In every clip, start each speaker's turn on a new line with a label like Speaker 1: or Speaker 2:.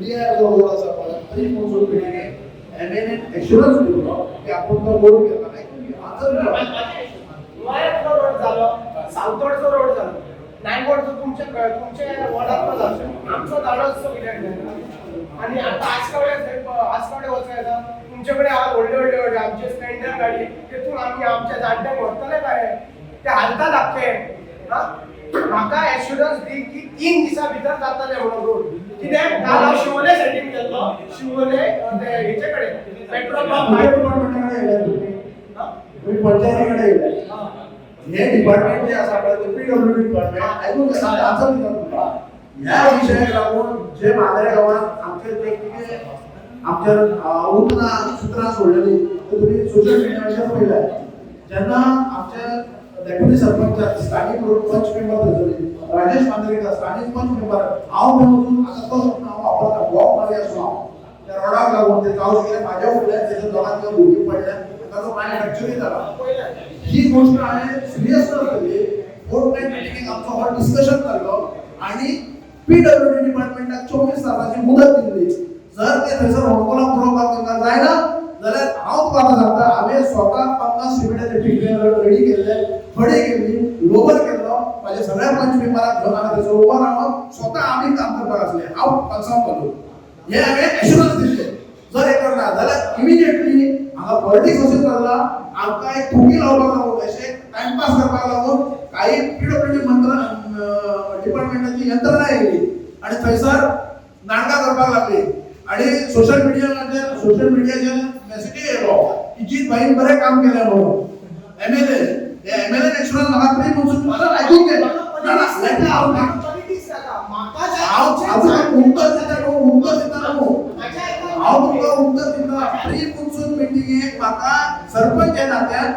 Speaker 1: Clear जो road आसा पळय तरी मोजून पिढीने एमएनए एश्युरन्स दिलो की आपण तो रोड केला नाही
Speaker 2: वायरचा रोड झालो, सावतोडचा रोड झालो, नायगोडचा तुमच्या वॉर्डात झालो, आमचा दाडोचो कित्याक आणि आता आसगावडे वचायला तुमच्याकडे आज व्हडले आमचे स्प्लेंडर गाडी तेतून आम्ही आमच्या जाड्यांक व्हरतले काय ते हालता लागते म्हाका एश्युरन्स दी की 3 दिसा भितर जातले म्हणून रोड कित्याक काल हांव शिवोले सेटिंग केल्लो शिवोले हेचे कडेन पेट्रोल पंप
Speaker 1: डिपार्टमेंटाकडे तुम्ही पंचायतीकडे गेले हे डिपार्टमेंट जे आसा पळय ते पीडब्ल्यूडी डिपार्टमेंट आयकून घेता आन्सर दिता तुमकां ह्या विशयाक लागून जे मांद्रे गांवांत आमचे जे कितें आमच्या उतना सुत्रां सोडलेली ते तुमी सोशल मिडियाचेर पळयल्यात जेन्ना आमचे डेप्युटी सरपंच स्थानिक पंच मेंबर जातली राजेश मांद्रेकर स्थानिक पंच मेंबर हांव मेळून आतां तो हांव वापरता वॉक मारी आसूं हांव त्या रोडाक लागून ते जावं गेले म्हाज्या फुडल्यान तेजे दोगांचे भुरगीं पडल्यात ताचो पांय फ्रॅक्चरी जाला ही गोष्ट हांवें सिरियस केली फोर्टनायट मिटिंगेक आमचो हो डिस्कशन जाल्लो आनी पीडब्ल्यूडी डिपार्टमेंटाक 24 तासाची मुदत दिल्ली जर ते थंयसर होडकोला पुरोवपाक तांकां जायना जाल्यार हांव तुका सांगता हांवें स्वता 50 सिमेंटाचे टिफिन रेडी केल्ले खडे केल्ली लोबर केल्लो म्हाजे सगळ्या पंच मेंबराक घेवन हांवें थंयसर उबो रावन स्वता आमी काम करपाक आसले हांव कन्फर्म केलो हे हांवें एश्युरन्स दिल्ले जर हे करना जाल्यार इमिडिएटली हांगा पॉलिटिक्स अशें चल्ला आमकां एक थुकी लावपाक लागून अशें टायमपास करपाक लागून काही पीडब्ल्यूडी डिपार्टमेंटाची यंत्रणा येयली आनी थंयसर नाटकां करपाक लागली आणि सोशल मीडियाचेर मेसेजी येयलो की जीत भाईन बरें काम केलें म्हणून एमएलए एश्युरन्स म्हाका फ्री म्हणून आयकूंक घे ना लेटर हांव उत्तर दिता हांव तुमकां उत्तर दिता फ्री मुन्सून मिटिंगेक म्हाका सरपंच ह्या नात्यान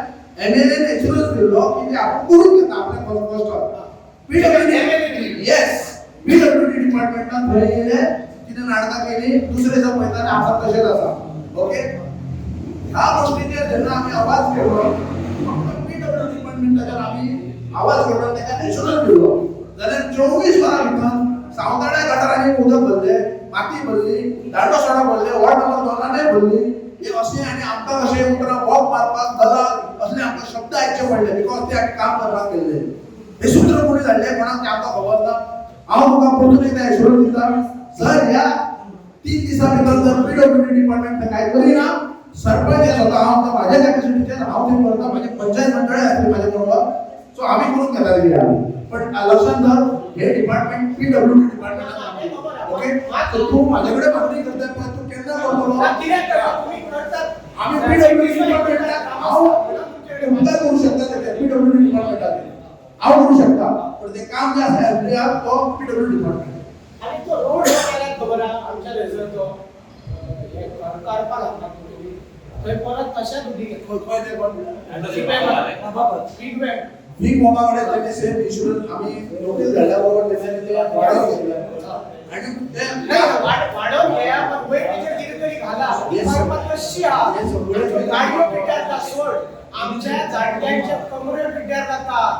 Speaker 1: एमएलए एश्युरन्स दिल्लो की आपूण करून घेता आपल्या कॉस्ट पीडब्ल्यूडी येस पीडब्ल्यूडी डिपार्टमेंटान थंय गेले कितें नाटकां केली दुसरे दिसा पळयता आसा तशेंच आसा ओके ह्या गोष्टीचेर जेन्ना आमी आवाज केलो पीडब्ल्यूडी डिपार्टमेंटाचेर आमी आवाज केलो ताका एश्युरन्स दिलो जाल्यार 24 वरां भितर सावताड्या गटारांनी उदक भरले माती भरली दांडो सोडा भरले वॉर्ड नंबर 2 भरली हे अशें आनी आमकां अशें उतरां वॉक मारपाक दलाल असले आमकां शब्द आयकचे पडले बिकॉज ते आमी काम करपाक गेल्ले हे सूत्र कोणी धाडले कोणाक ते आमकां खबर ना हांव तुका परतून एकदा एश्युरन्स दिता जर ह्या 3 दिसा भितर जर पीडब्ल्यूडी डिपार्टमेंट काय करिना सरपंच स्वता हांव म्हाज्या कॅपॅसिटीचेर हांव ते करता म्हाजे पंचायत मंडळ आसले म्हाजे बरोबर सो आमी करून घेता कितें पण लक्षात धर हे department PWD department okay so तू माझ्याकडे मागणी करता पण तू केन्ना करतलो आम्ही पीडब्ल्यूडी डिपार्टमेंटाक हांव तुमकां करू शकता ते पीडब्ल्यूडी डिपार्टमेंटाक हांव करू शकता पण ते काम जे आसा एफडीआर तो पीडब्ल्यूडी डिपार्टमेंट
Speaker 2: आणि तो रोड केल्यात खबर आमच्या रेजर तो कारपार लागला थंय परत तशाच उडी
Speaker 1: खंय ते
Speaker 2: बिग
Speaker 1: मोबाकडे त्याने सेम इन्शुरन्स आम्ही नोटीस घातल्याबरोबर त्याने ते वाढवून घेतलं आणि ते
Speaker 2: वाढवून घ्या पण वय टीचर कितीतरी घाला परत कशी गाडीवर पिट्यार दासवड आमच्या जाडक्यांच्या कमरेवर पिट्यार जातात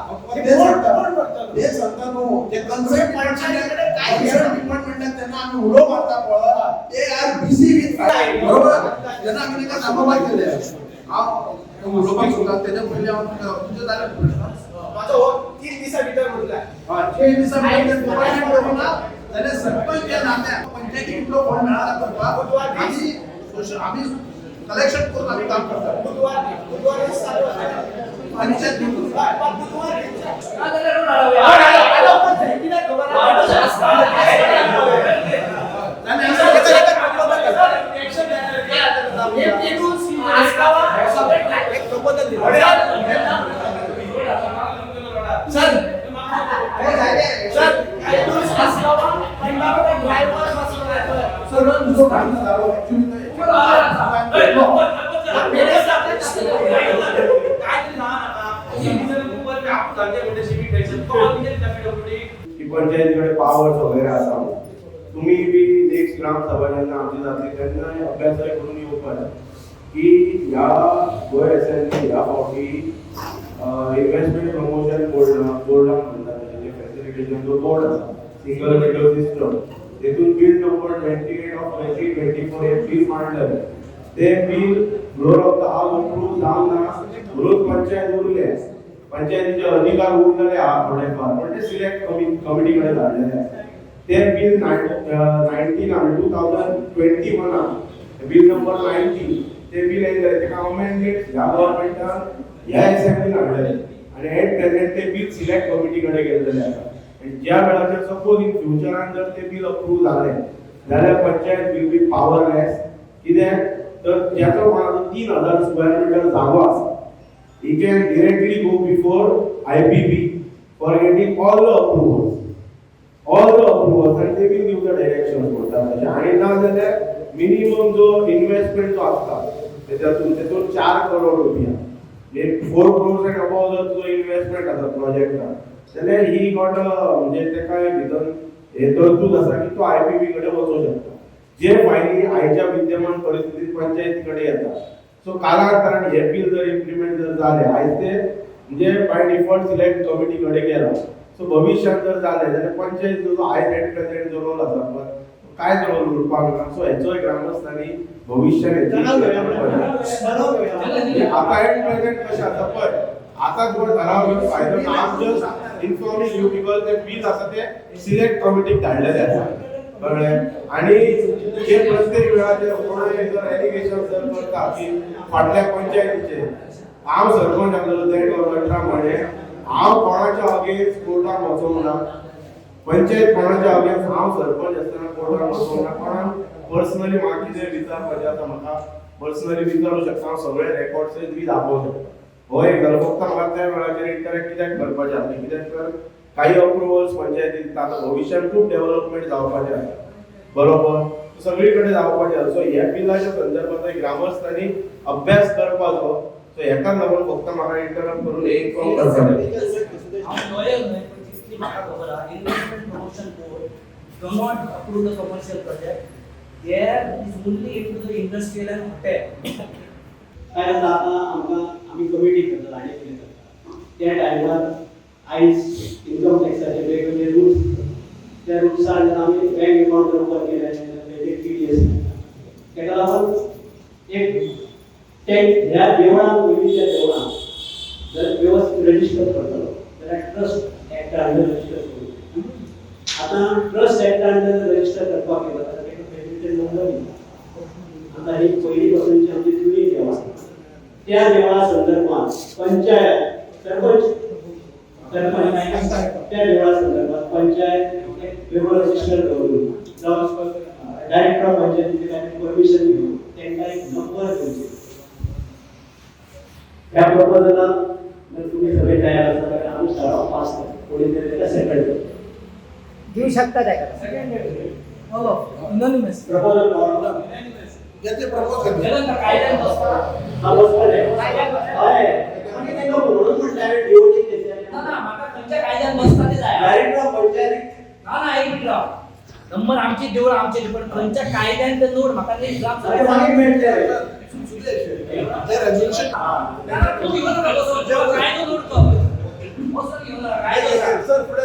Speaker 1: ते सांगता नो ते कन्सेप्ट पंचायतीकडे काय डिपार्टमेंटात त्यांना आम्ही उडो मारता पळा ते आर बिझी विथ बरोबर त्यांना आम्ही एका कामाबाई केले उडो पण सुद्धा त्याच्या पहिले तुझं झालं
Speaker 2: माझा हो 3 दिवसा भितर म्हटलाय
Speaker 1: हां 3 दिवसा भितर डिपार्टमेंट होणार त्याने सरपंच या नात्यात पंचायतीतलो फंड मिळाला करता आम्ही कलेक्शन करून आम्ही काम करतो
Speaker 2: बुधवार चालू आहे
Speaker 1: पंचायत
Speaker 2: बुधवार
Speaker 3: पंचायतीकडे पावर्स वगैरे असा तुम्ही बी नेक्स्ट ग्रामसभा जेन्ना आमची जातली तेन्ना अभ्यासाय करून येवपाक की ह्या गोंय एसएनसी ह्या फावटी इन्व्हेस्टमेंट प्रमोशन बोर्डाक म्हणटात म्हणजे फॅसिलिटेशनचो बोर्ड आसा सिंगल विंडो सिस्टम तेतून बिल नंबर 28 ऑफ 2024 हे बिल मांडलं ते bill floor of the house approve जाऊन ना म्हणून पंचायत उरले पंचायतीचे अधिकार उरलेले आहात थोडेफार पण ते सिलेक्ट कमिटीकडे धाडलेले आहात ते बिल 2021 बिल नंबर 90 ते बिल येयले तेका अमेंडमेंट ह्या गव्हर्नमेंटान ह्या असेंब्लीन हाडलेले आणि एट प्रेझेंट ते बिल सिलेक्ट कमिटीकडे गेलेले आसा आणि ज्या वेळाचेर सपोज इन फ्युचरान जर ते बिल अप्रूव्ह जाले जाल्यार पंचायत विल बी पावरलेस कित्याक तर ज्याचो कोणाचो 3000 स्क्वेअर मीटर जागो आसा he can directly go before IPP for getting all the approvals and they will give the directions for आणि ना जाल्यार मिनिमम जो इन्व्हेस्टमेंट जो असता त्यातून 4 करोड रुपया एक 4 crores and above जो इन्व्हेस्टमेंट आसा प्रोजेक्टात जाल्यार ही गॉट म्हणजे तेका भितर हे तरतूद आसा की तो IPP कडे वचूं शकता जे फायली आयच्या विद्यमान परिस्थितीत पंचायतीकडे येता सो कालांतरान हे बिल जर इम्प्लिमेंट जर जाले आयज ते म्हणजे बाय डिफॉल्ट सिलेक्ट कमिटीकडे गेला सो भविष्यात जर जाले जाल्यार पंचायत जो आयज एट प्रेझेंट जो रोल आसा पळय काय रोल उरपाक ना सो हेचोय ग्रामस्थांनी भविष्यात आता एट प्रेझेंट कशें आसा पळय आता जो ठराव फायदो आम जस्ट इन्फॉर्मिंग यू बिकॉज ते बिल आसा ते सिलेक्ट कमिटीक धाडलेले आसा कळ्ळें आणि जे प्रत्येक वेळाचेर कोणाय जर एलिगेशन जर करता की फाटल्या पंचायतीचे हांव सरपंच आसलो ते 18 म्हणे हांव कोणाच्या अगेन्स्ट कोर्टाक वचोंक ना पंचायत कोणाच्या अगेन्स्ट हांव सरपंच आसतना कोर्टाक वचोंक ना कोणाक पर्सनली म्हाका कितें विचारपाचें आसा म्हाका पर्सनली विचारूं शकता हांव सगळे रेकॉर्ड्स बी दाखोवं शकता हो एक जालो फक्त म्हाका त्या वेळाचेर इंटरॅक्ट कित्याक करपाचें आसलें कित्याक तर काही अप्रुवल्स पंचायतीन आता भविष्यात खूप डेव्हलपमेंट जावपाचें आसा बरोबर सगळीकडे जावपाचें आसा सो ह्या बिलाच्या संदर्भात ग्रामस्थांनी अभ्यास करपाचो सो हेका लागून फक्त म्हाका इंटरप्ट करून हे इन्फॉर्म करपाचें
Speaker 4: हांव लॉयर न्हय पण जितली म्हाका खबर आहा investment promotion board do not approve the commercial project there is only into the industrial and hotel
Speaker 5: काय जाता आमकां आमी कमिटी करता आनी कितें करता त्या टायमार आयज इन्कम टॅक्साचे वेगवेगळे रूल्स त्या रुल्सार जर आमी बँक अकाउंट जर ओपन केले जाल्यार TDS तेका लागून एक ह्या देवळान पयलींच्या देवळान जर व्यवस्थित रजिस्टर करतलो जाल्यार ट्रस्ट एक्ट अंडर रजिस्टर करूं आतां ट्रस्ट एक्ट अंडर रजिस्टर करपाक गेलो जाल्यार तेका फॅसिलिटी नंबर दिता आतां ही पयली पासूनची आमची जुनी देवळां त्या देवळा संदर्भात पंचायत सरपंच त्या देवळा संदर्भात पंचायत एक वेगळो रजिस्टर करून डायरेक्टर ऑफ पंचायतीचे काही परमिशन घेऊन त्यांना एक नंबर दिवचे ह्या प्रपोजलात जर तुम्ही सगळे तयार आसा तर आम्ही सराव पास करतो कोणी तरी त्याला सेकंड
Speaker 4: घेऊ शकता त्या हो अनोनिमस
Speaker 5: प्रपोजल
Speaker 1: याचे प्रपोज करतो
Speaker 4: त्याला कायद्यात बसता
Speaker 5: हा बसतले होय आणि ते लोक म्हणून पण डायरेक्ट डिओटी देते
Speaker 4: ना ना माका खंयच्या कायद्यात बसता ते जाय
Speaker 5: डायरेक्टर ऑफ पंचायत
Speaker 4: ना ना एक मिनिट नंबर आमची देवळ आमचे पण खंयच्या कायद्यान ते नोट म्हाका नाही ग्राम
Speaker 5: अरे मागे भेटते
Speaker 1: ते रेझोल्यूशन
Speaker 4: तू घेऊन नका बसू. काय नोट कर बसून घेऊन नका. काय
Speaker 1: सर पुढे